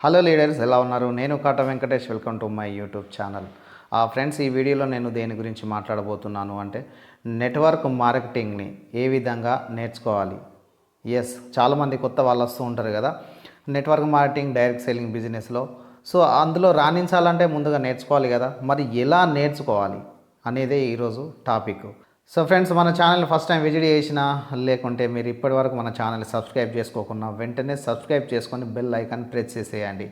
Hello leaders, ఎలా ఉన్నారు? నేను Kata Venkatesh. Welcome to my YouTube channel. Friends, ఈ వీడియోలో నేను దేని గురించి మాట్లాడబోతున్నాను అంటే నెట్వర్క్ మార్కెటింగ్ని ఏ విధంగా నేర్చుకోవాలి. చాలామంది కొత్త వాళ్ళు వస్తూ ఉంటారు కదా నెట్వర్క్ మార్కెటింగ్, డైరెక్ట్ సెల్లింగ్ బిజినెస్లో. సో అందులో రాణించాలంటే ముందుగా నేర్చుకోవాలి కదా, మరి ఎలా నేర్చుకోవాలి అనేదే ఈరోజు టాపిక్. సో ఫ్రెండ్స్, మన ఛానల్ ఫస్ట్ టైం విజిట్ చేసినా లేకుంటే మీరు ఇప్పటివరకు మన ఛానల్ సబ్స్క్రైబ్ చేసుకోకుండా వెంటనే సబ్స్క్రైబ్ చేసుకొని బెల్ ఐకాన్ ప్రెస్ చేసేయండి.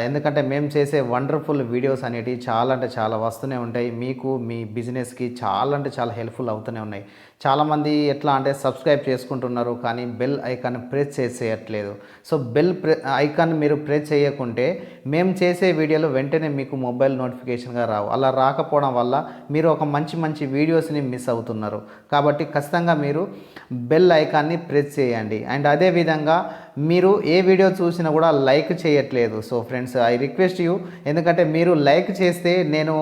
ఎందుకంటే మేము చేసే వండర్ఫుల్ వీడియోస్ అనేటివి చాలా అంటే చాలా వస్తూనే ఉంటాయి. మీకు మీ బిజినెస్కి చాలా అంటే చాలా హెల్ప్ఫుల్ అవుతూనే ఉన్నాయి. చాలామంది ఎట్లా అంటే సబ్స్క్రైబ్ చేసుకుంటున్నారు కానీ బెల్ ఐకాన్ ప్రెస్ చేసేయట్లేదు. సో ఐకాన్ మీరు ప్రెస్ చేయకుంటే మేము చేసే వీడియోలు వెంటనే మీకు మొబైల్ నోటిఫికేషన్గా రావు. అలా రాకపోవడం వల్ల మీరు ఒక మంచి మంచి వీడియోస్ని మిస్ అవుతున్నారు. కాబట్టి ఖచ్చితంగా మీరు బెల్ ఐకాన్ని ప్రెస్ చేయండి. అండ్ అదేవిధంగా మీరు ఏ వీడియో చూసినా కూడా లైక్ చేయట్లేదు. So friends, I request you, ఎందుకంటే మీరు లైక్ చేస్తే నేను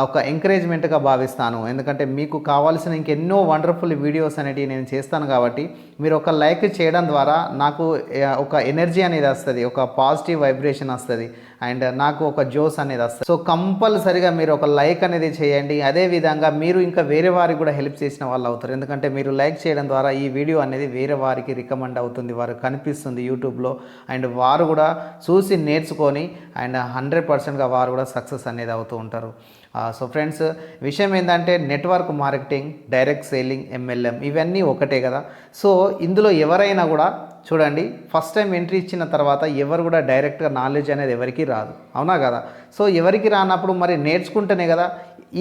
ఒక ఎంకరేజ్మెంట్గా భావిస్తాను. ఎందుకంటే మీకు కావాల్సిన ఇంకెన్నో వండర్ఫుల్ వీడియోస్ అనేటివి నేను చేస్తాను. కాబట్టి మీరు ఒక లైక్ చేయడం ద్వారా నాకు ఒక ఎనర్జీ అనేది వస్తుంది, ఒక పాజిటివ్ వైబ్రేషన్ వస్తుంది, అండ్ నాకు ఒక జోస్ అనేది వస్తుంది. సో కంపల్సరిగా మీరు ఒక లైక్ అనేది చేయండి. అదేవిధంగా మీరు ఇంకా వేరే వారికి కూడా హెల్ప్ చేసిన వాళ్ళు అవుతారు. ఎందుకంటే మీరు లైక్ చేయడం ద్వారా ఈ వీడియో అనేది వేరే వారికి రికమెండ్ అవుతుంది, వారికి కనిపిస్తుంది యూట్యూబ్లో. అండ్ వారు కూడా చూసి నేర్చుకొని అండ్ 100%గా వారు కూడా సక్సెస్ అనేది అవుతూ ఉంటారు. సో ఫ్రెండ్స్, విషయం ఏంటంటే network marketing, direct selling, MLM ఇవన్నీ ఒకటే కదా. సో ఇందులో ఎవరైనా కూడా చూడండి, ఫస్ట్ టైం ఎంట్రీ ఇచ్చిన తర్వాత ఎవరు కూడా డైరెక్ట్గా నాలెడ్జ్ అనేది ఎవరికి రాదు, అవునా కదా. సో ఎవరికి రానప్పుడు మరి నేర్చుకుంటేనే కదా.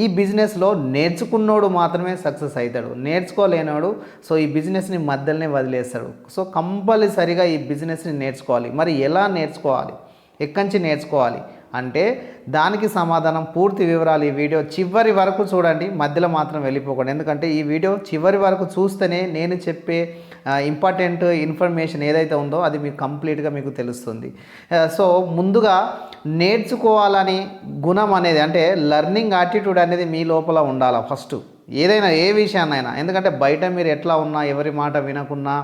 ఈ బిజినెస్లో నేర్చుకున్నోడు మాత్రమే సక్సెస్ అవుతాడు, నేర్చుకోలేనోడు సో ఈ బిజినెస్ని మధ్యలోనే వదిలేస్తాడు. సో కంపల్సరిగా ఈ బిజినెస్ని నేర్చుకోవాలి. మరి ఎలా నేర్చుకోవాలి, ఎక్కడి నుంచి నేర్చుకోవాలి అంటే దానికి సమాధానం, పూర్తి వివరాలు ఈ వీడియో చివరి వరకు చూడండి, మధ్యలో మాత్రం వెళ్ళిపోకండి. ఎందుకంటే ఈ వీడియో చివరి వరకు చూస్తేనే నేను చెప్పే ఇంపార్టెంట్ ఇన్ఫర్మేషన్ ఏదైతే ఉందో అది మీకు కంప్లీట్గా మీకు తెలుస్తుంది. సో ముందుగా నేర్చుకోవాలని గుణం అనేది, అంటే లెర్నింగ్ యాటిట్యూడ్ అనేది మీ లోపల ఉండాలి ఫస్ట్, ఏదైనా ఏ విషయాన్నైనా. ఎందుకంటే బయట మీరు ఎట్లా ఉన్నా, ఎవరి మాట వినకున్నా,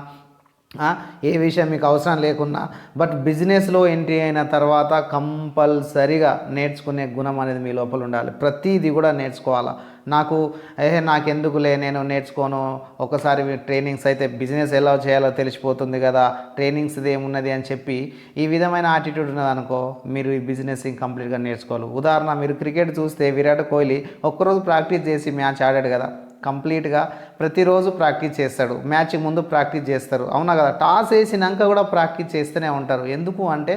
ఏ విషయం మీకు అవసరం లేకున్నా, బట్ బిజినెస్లో ఎంట్రీ అయిన తర్వాత కంపల్సరిగా నేర్చుకునే గుణం అనేది మీ లోపల ఉండాలి. ప్రతిదీ కూడా నేర్చుకోవాలా. నాకెందుకులే, నేను నేర్చుకోను, ఒకసారి ట్రైనింగ్స్ అయితే బిజినెస్ ఎలా చేయాలో తెలిసిపోతుంది కదా, ట్రైనింగ్స్ది ఏమున్నది అని చెప్పి ఈ విధమైన యాటిట్యూడ్ ఉన్నదనుకో, మీరు ఈ బిజినెస్ కంప్లీట్గా నేర్చుకోవాలి. ఉదాహరణ, మీరు క్రికెట్ చూస్తే విరాట్ కోహ్లీ ఒక్కరోజు ప్రాక్టీస్ చేసి మ్యాచ్ ఆడాడు కదా, కంప్లీట్గా ప్రతిరోజు ప్రాక్టీస్ చేస్తాడు, మ్యాచ్ ముందు ప్రాక్టీస్ చేస్తారు, అవునా కదా. టాస్ వేసినాక కూడా ప్రాక్టీస్ చేస్తూనే ఉంటారు. ఎందుకు అంటే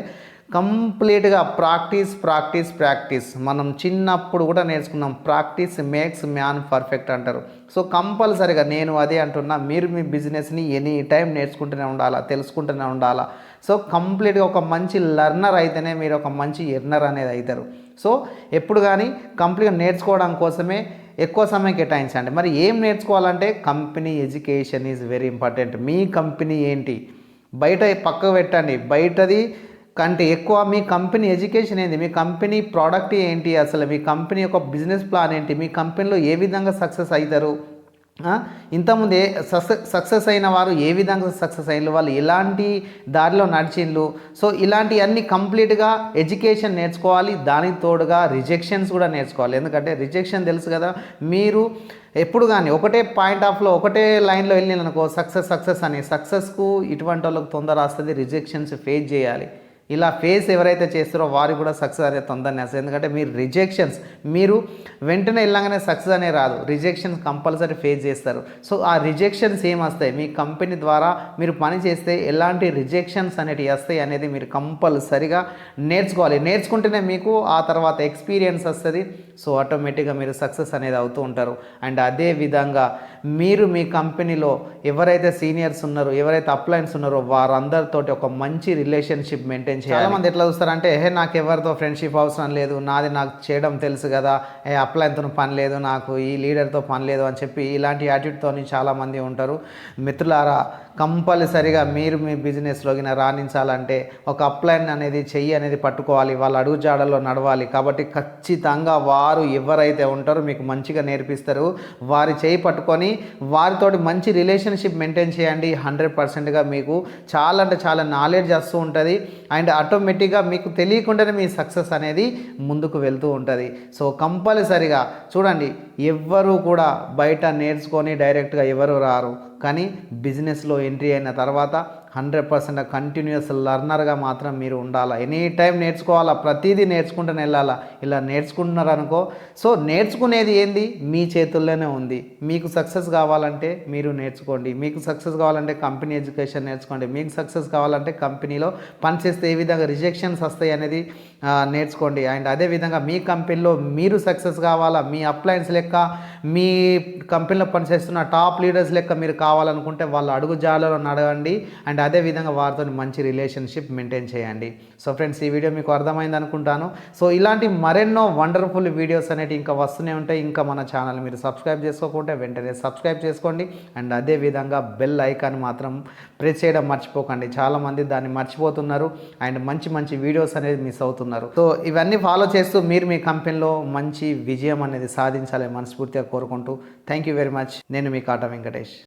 కంప్లీట్గా ప్రాక్టీస్ ప్రాక్టీస్ ప్రాక్టీస్. మనం చిన్నప్పుడు కూడా నేర్చుకున్నాం, ప్రాక్టీస్ మేక్స్ మ్యాన్ పర్ఫెక్ట్ అంటారు. సో కంపల్సరిగా నేను అదే అంటున్నా, మీరు మీ బిజినెస్ని ఎనీ టైం నేర్చుకుంటూనే ఉండాలా, తెలుసుకుంటూనే ఉండాలా. సో కంప్లీట్గా ఒక మంచి లర్నర్ అయితేనే మీరు ఒక మంచి ఎర్నర్ అనేది అవుతారు. సో ఎప్పుడు కానీ కంప్లీట్గా నేర్చుకోవడం కోసమే ఎక్కువ సమయం కేటాయించండి. మరి ఏం నేర్చుకోవాలంటే company education is very important. Me company ఏంటి బయట పక్కకు పెట్టండి, బయటది కంటే ఎక్కువ మీ కంపెనీ ఎడ్యుకేషన్ ఏంటి, మీ కంపెనీ ప్రోడక్ట్ ఏంటి, అసలు మీ కంపెనీ యొక్క బిజినెస్ ప్లాన్ ఏంటి, మీ కంపెనీలో ఏ విధంగా సక్సెస్ అవుతారు, ఇంతకుముందు సక్సెస్ అయిన వారు ఏ విధంగా సక్సెస్ అయిన వాళ్ళు ఎలాంటి దారిలో నడిచిండ్రు. సో ఇలాంటివన్నీ కంప్లీట్గా ఎడ్యుకేషన్ నేర్చుకోవాలి. దానికి తోడుగా రిజెక్షన్స్ కూడా నేర్చుకోవాలి. ఎందుకంటే రిజెక్షన్ తెలుసు కదా, మీరు ఎప్పుడు కానీ ఒకటే పాయింట్ ఆఫ్లో ఒకటే లైన్లో వెళ్ళిననుకో సక్సెస్ అని, సక్సెస్కు ఇటువంటి వాళ్ళకి తొందర వస్తుంది. రిజెక్షన్స్ ఫేస్ చేయాలి. ఇలా ఫేస్ ఎవరైతే చేస్తారో వారికి కూడా సక్సెస్ అనేది తొందరనే వస్తుంది. ఎందుకంటే మీరు వెంటనే వెళ్ళగానే సక్సెస్ అనే రాదు, రిజెక్షన్స్ కంపల్సరీ ఫేస్ చేస్తారు. సో ఆ రిజెక్షన్స్ ఏం వస్తాయి, మీ కంపెనీ ద్వారా మీరు పని చేస్తే ఎలాంటి రిజెక్షన్స్ అనేవి వస్తాయి అనేది మీరు కంపల్సరిగా నేర్చుకోవాలి. నేర్చుకుంటేనే మీకు ఆ తర్వాత ఎక్స్పీరియన్స్ వస్తుంది. సో ఆటోమేటిక్గా మీరు సక్సెస్ అనేది అవుతూ ఉంటారు. అండ్ అదే విధంగా మీరు మీ కంపెనీలో ఎవరైతే సీనియర్స్ ఉన్నారో, ఎవరైతే అప్లయన్స్ ఉన్నారో వారందరితోటి ఒక మంచి రిలేషన్షిప్ మెయింటైన్ చేయాలి. చాలామంది ఎట్లా చూస్తారంటే నాకు ఎవరితో ఫ్రెండ్షిప్ అవసరం లేదు, నాకు చేయడం తెలుసు కదా, అప్లయన్తో పని లేదు, నాకు ఈ లీడర్తో పని లేదు అని చెప్పి ఇలాంటి యాటిట్యూడ్తో చాలామంది ఉంటారు. మిత్రులారా, కంపల్సరిగా మీరు మీ బిజినెస్లోకి రాణించాలంటే ఒక అప్లైన్ అనేది చెయ్యి అనేది పట్టుకోవాలి, వాళ్ళ అడుగుజాడల్లో నడవాలి. కాబట్టి ఖచ్చితంగా వారు ఎవరైతే ఉంటారో మీకు మంచిగా నేర్పిస్తారు. వారి చేయి పట్టుకొని వారితోటి మంచి రిలేషన్షిప్ మెయింటైన్ చేయండి. 100%గా మీకు చాలా అంటే చాలా నాలెడ్జ్ వస్తూ ఉంటుంది. అండ్ ఆటోమేటిక్గా మీకు తెలియకుండానే మీ సక్సెస్ అనేది ముందుకు వెళ్తూ ఉంటుంది. సో కంపల్సరిగా చూడండి, ఎవ్వరూ కూడా బయట నేర్చుకొని డైరెక్ట్గా ఎవరు రారు. కానీ బిజినెస్లో ఎంట్రీ అయిన తర్వాత 100% కంటిన్యూస్ లర్నర్గా మాత్రం మీరు ఉండాలా. ఎనీ టైం నేర్చుకోవాలా, ప్రతిదీ నేర్చుకుంటూనే వెళ్ళాలా. ఇలా నేర్చుకుంటున్నారనుకో, సో నేర్చుకునేది ఏంది మీ చేతుల్లోనే ఉంది. మీకు సక్సెస్ కావాలంటే మీరు నేర్చుకోండి, మీకు సక్సెస్ కావాలంటే కంపెనీ ఎడ్యుకేషన్ నేర్చుకోండి, మీకు సక్సెస్ కావాలంటే కంపెనీలో పనిచేస్తే ఏ విధంగా రిజెక్షన్స్ వస్తాయి అనేది నేర్చుకోండి. అండ్ అదేవిధంగా మీ కంపెనీలో మీరు సక్సెస్ కావాలా, మీ అప్లయన్స్ లెక్క మీ కంపెనీలో పనిచేస్తున్న టాప్ లీడర్స్ లెక్క మీరు కావాలనుకుంటే వాళ్ళ అడుగుజాడలో నడవండి. అండ్ అదేవిధంగా వారితో మంచి రిలేషన్షిప్ మెయింటైన్ చేయండి. సో ఫ్రెండ్స్, ఈ వీడియో మీకు అర్థమైంది అనుకుంటాను. సో ఇలాంటి మరెన్నో వండర్ఫుల్ వీడియోస్ అనేవి ఇంకా వస్తూనే ఉంటాయి. ఇంకా మన ఛానల్ మీరు సబ్స్క్రైబ్ చేసుకోకుంటే వెంటనే సబ్స్క్రైబ్ చేసుకోండి. అండ్ అదేవిధంగా బెల్ ఐకాన్ మాత్రం ప్రెస్ చేయడం మర్చిపోకండి. చాలామంది దాన్ని మర్చిపోతున్నారు అండ్ మంచి మంచి వీడియోస్ అనేది మిస్ అవుతున్నారు. సో ఇవన్నీ ఫాలో చేస్తూ మీరు మీ కంపెనీలో మంచి విజయం అనేది సాధించాలని మనస్ఫూర్తిగా కోరుకుంటూ థ్యాంక్ యూ వెరీ మచ్. నేను మీ కాటా వెంకటేష్.